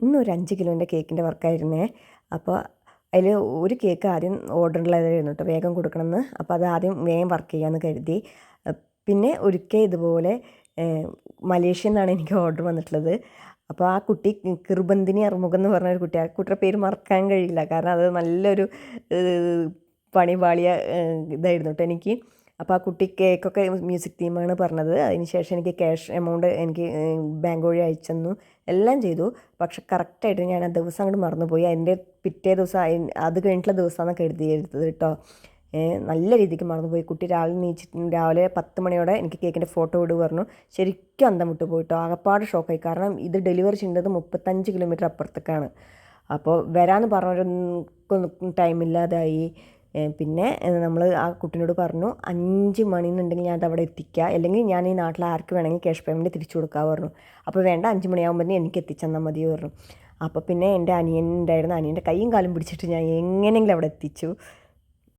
ഇന്നൊരു 5 കിലോൻ്റെ കേക്കിൻ്റെ വർക്കായിരുന്നേ. അപ്പോൾ അതിൽ ഒരു കേക്ക് ആദ്യം ഓർഡറിലായിരുന്നു കേട്ടോ, വേഗം കൊടുക്കണമെന്ന്. അപ്പോൾ അത് ആദ്യം വേഗം വർക്ക് ചെയ്യാമെന്ന് കരുതി. പിന്നെ ഒരിക്കൽ ഇതുപോലെ മലേഷ്യയിൽ നിന്നാണ് എനിക്ക് ഓർഡർ വന്നിട്ടുള്ളത്. അപ്പോൾ ആ കുട്ടി കിർബന്തിനി അറുമുഖം എന്ന് പറഞ്ഞൊരു കുട്ടി, ആ കുട്ടിയുടെ പേര് മറക്കാൻ കഴിയില്ല, കാരണം അത് നല്ലൊരു പണിപാളിയ ഇതായിരുന്നു കേട്ടോ എനിക്ക്. അപ്പോൾ ആ കുട്ടി കേക്കൊക്കെ മ്യൂസിക് തീമാണ് പറഞ്ഞത്. അതിന് ശേഷം എനിക്ക് ക്യാഷ് എമൗണ്ട് എനിക്ക് ബാങ്ക് വഴി അയച്ചെന്നു, എല്ലാം ചെയ്തു. പക്ഷെ കറക്റ്റായിട്ട് ഞാൻ ആ ദിവസം അങ്ങോട്ട് മറന്നുപോയി. അതിൻ്റെ പിറ്റേ ദിവസം അത് കഴിഞ്ഞിട്ടുള്ള ദിവസമാണെന്ന് കരുതിയെടുത്തത് കേട്ടോ. നല്ല രീതിക്ക് മറന്നുപോയി. കുട്ടി രാവിലെ 10 മണിയോടെ എനിക്ക് കേക്കിൻ്റെ ഫോട്ടോ വിട് പറഞ്ഞു. ശരിക്കും അന്തം വിട്ടു പോയിട്ടോ, ആകപ്പാട് ഷോക്കായി. കാരണം ഇത് ഡെലിവറി ചെയ്യേണ്ടത് 35 കിലോമീറ്റർ അപ്പുറത്തേക്കാണ്. അപ്പോൾ വരാമെന്ന് പറഞ്ഞൊരു ടൈമില്ലാതായി. പിന്നെ നമ്മൾ ആ കുട്ടീനോട് പറഞ്ഞു 5 മണിന്നുണ്ടെങ്കിൽ ഞാൻ അതവിടെ എത്തിക്കുക, അല്ലെങ്കിൽ ഞാൻ ഈ നാട്ടിൽ ആർക്ക് വേണമെങ്കിൽ ക്യാഷ് പേയ്മെൻറ്റ് തിരിച്ചു കൊടുക്കാമെന്ന് പറഞ്ഞു. അപ്പോൾ വേണ്ട, 5 മണിയാകുമ്പോൾ എനിക്ക് എത്തിച്ചെന്നാൽ മതി പറഞ്ഞു. അപ്പോൾ പിന്നെ എൻ്റെ അനിയൻ ഉണ്ടായിരുന്നു, അനിയൻ്റെ കൈയും കാലും പിടിച്ചിട്ട് ഞാൻ എങ്ങനെയെങ്കിലും അവിടെ എത്തിച്ചു.